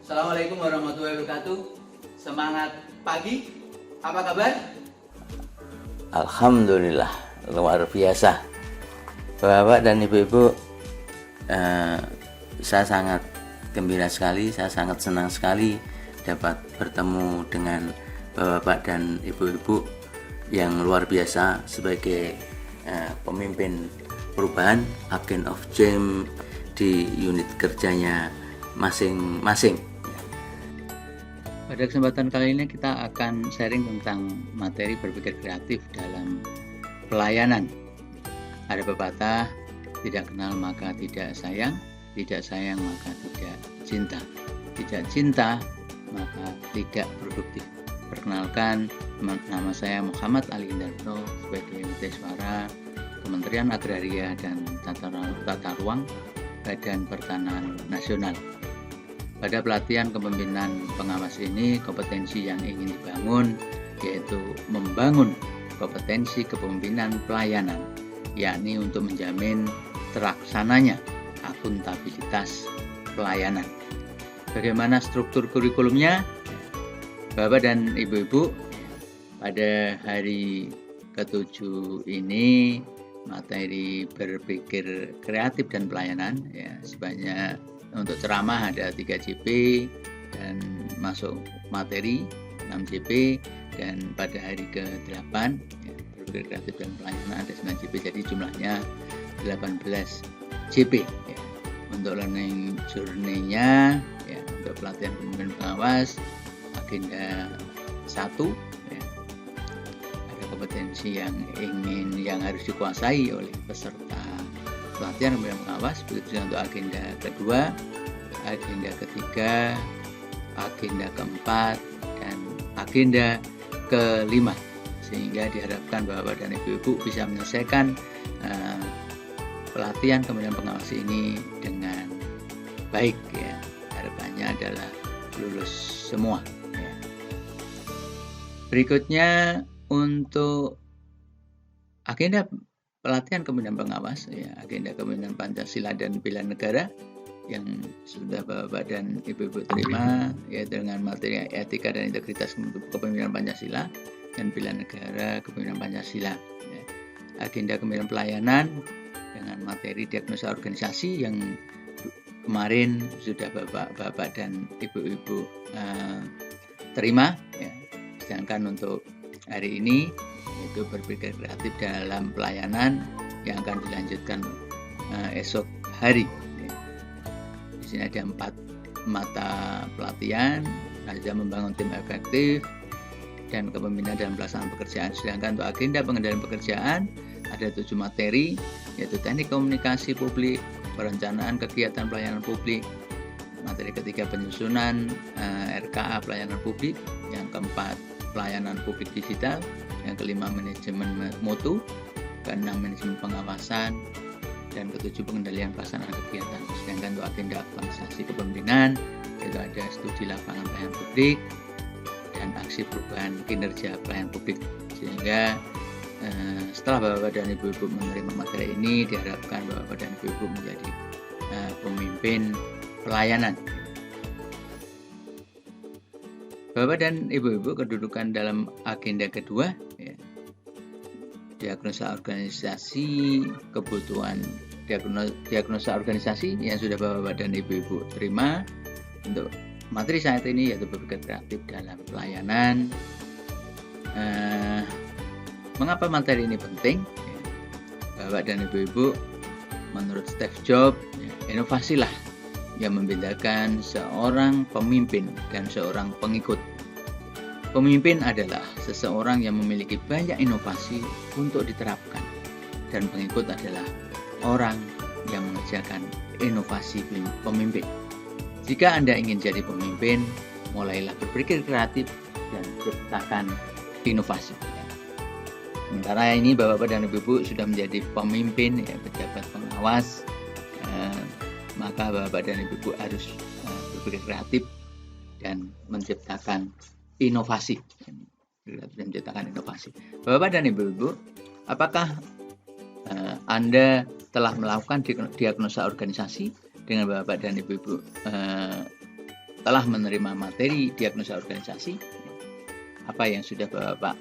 Assalamualaikum warahmatullahi wabarakatuh. Semangat pagi. Apa kabar? Alhamdulillah, luar biasa. Bapak dan Ibu-ibu, saya sangat gembira sekali, saya sangat senang sekali dapat bertemu dengan Bapak dan Ibu-ibu yang luar biasa sebagai pemimpin perubahan, agent of change di unit kerjanya masing-masing. Pada kesempatan kali ini kita akan sharing tentang materi berpikir kreatif dalam pelayanan. Ada pepatah, tidak kenal maka tidak sayang maka tidak cinta, tidak cinta maka tidak produktif. Perkenalkan, nama saya Muhammad Ali Indarto sebagai Muteswara Kementerian Agraria dan Tata Ruang Badan Pertanahan Nasional. Pada pelatihan kepemimpinan pengawas ini, kompetensi yang ingin dibangun yaitu membangun kompetensi kepemimpinan pelayanan, yakni untuk menjamin terlaksananya akuntabilitas pelayanan. Bagaimana struktur kurikulumnya? Bapak dan Ibu-ibu, pada hari ke-7 ini materi berpikir kreatif dan pelayanan ya, sebanyak untuk ceramah ada 3 JP dan masuk materi 6 JP, dan pada hari ke-8 ya, berpikir kreatif dan pelayanan ada 9 JP, jadi jumlahnya 18 JP ya. Untuk learning journey-nya ya, untuk pelatihan pemimpin pengawas agenda 1 ya, ada kompetensi yang harus dikuasai oleh peserta pelatihan pemimpin pengawas, begitu untuk agenda kedua, agenda ketiga, agenda keempat, dan agenda kelima, sehingga diharapkan Bapak dan Ibu-ibu bisa menyelesaikan pelatihan pemimpin pengawas ini dengan baik ya. Harapannya adalah lulus semua ya. Berikutnya untuk agenda pelatihan kepemimpinan pengawas ya, agenda kepemimpinan Pancasila dan bela negara yang sudah Bapak dan Ibu-ibu terima ya, dengan materi etika dan integritas kepemimpinan Pancasila dan bela negara kepemimpinan Pancasila ya. Agenda kepemimpinan pelayanan dengan materi diagnosa organisasi yang kemarin sudah Bapak dan Ibu-ibu terima ya. Sedangkan untuk hari ini yaitu berpikir kreatif dalam pelayanan yang akan dilanjutkan esok hari. Di sini ada 4 mata pelatihan, belajar membangun tim efektif dan kepemimpinan dalam pelaksanaan pekerjaan. Sedangkan untuk agenda pengendalian pekerjaan ada 7 materi, yaitu teknik komunikasi publik, perencanaan kegiatan pelayanan publik, materi ketiga penyusunan RKA pelayanan publik, yang keempat pelayanan publik digital, yang kelima manajemen mutu, keenam manajemen pengawasan, dan ketujuh pengendalian pelaksanaan kegiatan. Sedangkan untuk agenda aktualisasi kepemimpinan itu ada studi lapangan pelayanan publik dan aksi perubahan kinerja pelayanan publik. Sehingga setelah Bapak dan Ibu-ibu menerima materi ini, diharapkan Bapak dan Ibu-ibu menjadi pemimpin pelayanan. Bapak dan Ibu-ibu, kedudukan dalam agenda kedua ya, diagnosa organisasi, kebutuhan diagnosa organisasi yang sudah Bapak dan Ibu-ibu terima. Untuk materi saat ini yaitu berpikir kreatif dalam pelayanan. Mengapa materi ini penting? Ya, Bapak dan Ibu-ibu, menurut Steve Jobs, ya, inovasilah yang membedakan seorang pemimpin dan seorang pengikut. Pemimpin adalah seseorang yang memiliki banyak inovasi untuk diterapkan, dan pengikut adalah orang yang mengerjakan inovasi pemimpin. Jika Anda ingin jadi pemimpin, mulailah berpikir kreatif dan ciptakan inovasi. Sementara ini Bapak dan Ibu sudah menjadi pemimpin ya, pejabat pengawas, maka Bapak dan Ibu harus berpikir kreatif dan menciptakan inovasi. Bapak dan Ibu, apakah Anda telah melakukan diagnosa organisasi dengan Bapak dan Ibu setelah menerima materi diagnosa organisasi, apa yang sudah Bapak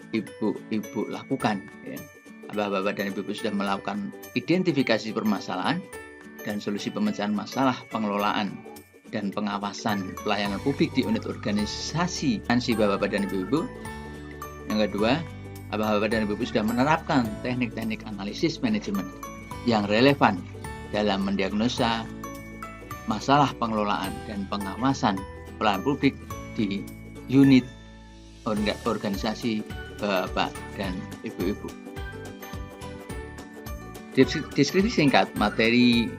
Ibu lakukan ya. Bapak dan Ibu sudah melakukan identifikasi permasalahan dan solusi pemecahan masalah pengelolaan dan pengawasan pelayanan publik di unit organisasi Bapak dan Ibu. Yang kedua, Bapak dan Ibu sudah menerapkan teknik-teknik analisis manajemen yang relevan dalam mendiagnosa masalah pengelolaan dan pengawasan pelayanan publik di unit organisasi Bapak dan Ibu. Deskripsi singkat materi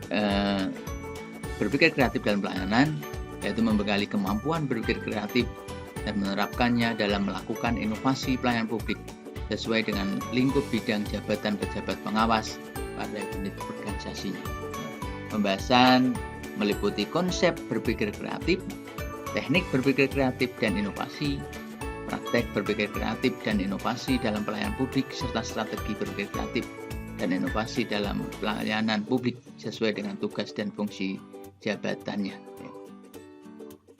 berpikir kreatif dalam pelayanan yaitu membekali kemampuan berpikir kreatif dan menerapkannya dalam melakukan inovasi pelayanan publik sesuai dengan lingkup bidang jabatan pejabat pengawas pada unit organisasinya. Pembahasan meliputi konsep berpikir kreatif, teknik berpikir kreatif dan inovasi, praktek berpikir kreatif dan inovasi dalam pelayanan publik, serta strategi berpikir kreatif dan inovasi dalam pelayanan publik sesuai dengan tugas dan fungsi jabatannya.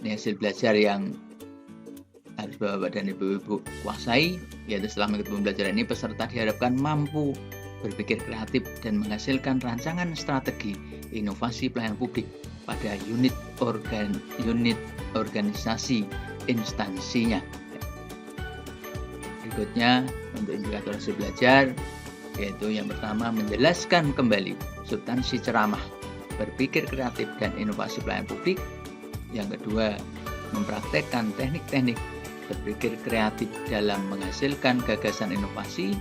Ini hasil belajar yang harus Bapak dan Ibu kuasai, yaitu setelah mengikuti pembelajaran ini peserta diharapkan mampu berpikir kreatif dan menghasilkan rancangan strategi inovasi pelayanan publik pada unit organisasi instansinya. Berikutnya untuk indikator hasil belajar, yaitu yang pertama menjelaskan kembali substansi ceramah berpikir kreatif dan inovasi pelayanan publik. Yang kedua, mempraktekkan teknik-teknik berpikir kreatif dalam menghasilkan gagasan inovasi.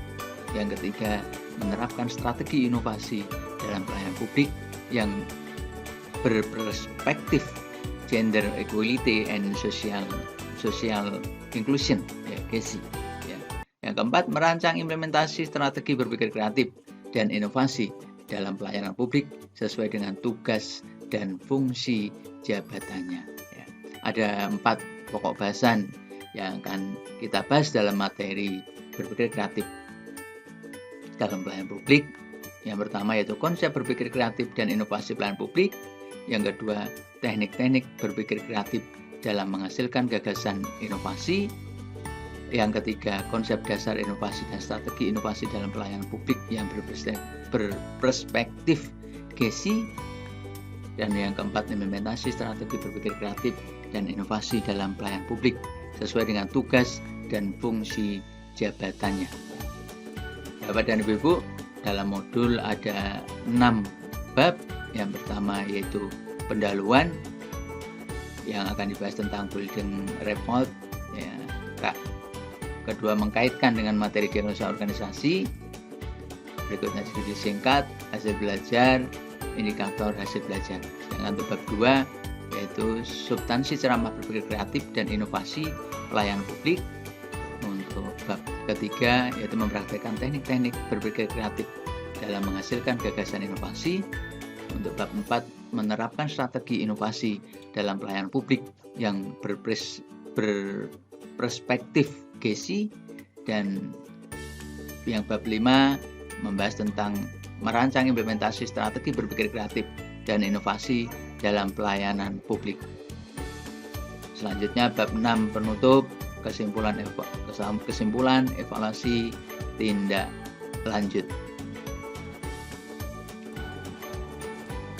Yang ketiga, menerapkan strategi inovasi dalam pelayanan publik yang berperspektif gender equality and social inclusion, ya, GESI. Yang keempat, merancang implementasi strategi berpikir kreatif dan inovasi dalam pelayanan publik sesuai dengan tugas dan fungsi jabatannya. Ya. Ada 4 pokok bahasan yang akan kita bahas dalam materi berpikir kreatif dalam pelayanan publik. Yang pertama yaitu konsep berpikir kreatif dan inovasi pelayanan publik. Yang kedua, teknik-teknik berpikir kreatif dalam menghasilkan gagasan inovasi. Yang ketiga, konsep dasar inovasi dan strategi inovasi dalam pelayanan publik yang berperspektif GESI. Dan yang keempat, implementasi strategi berpikir kreatif dan inovasi dalam pelayanan publik sesuai dengan tugas dan fungsi jabatannya. Bapak dan Ibu, dalam modul ada 6 bab. Yang pertama yaitu pendahuluan yang akan dibahas tentang building report, ya, Kak. Kedua, mengkaitkan dengan materi diagnosa organisasi. Berikutnya studi singkat, hasil belajar, indikator hasil belajar. Sedangkan untuk bab 2 yaitu substansi ceramah berpikir kreatif dan inovasi pelayanan publik. Untuk bab ketiga yaitu mempraktikkan teknik-teknik berpikir kreatif dalam menghasilkan gagasan inovasi. Untuk bab 4 menerapkan strategi inovasi dalam pelayanan publik yang berperspektif GESI. Dan yang bab 5 membahas tentang merancang implementasi strategi berpikir kreatif dan inovasi dalam pelayanan publik. Selanjutnya bab 6 penutup, kesimpulan evaluasi tindak lanjut.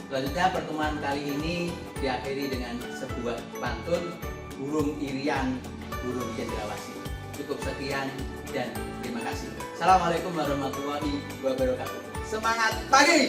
Selanjutnya pertemuan kali ini diakhiri dengan sebuah pantun burung irian, burung cendrawasih. Cukup sekian dan terima kasih. Assalamualaikum warahmatullahi wabarakatuh. Semangat pagi!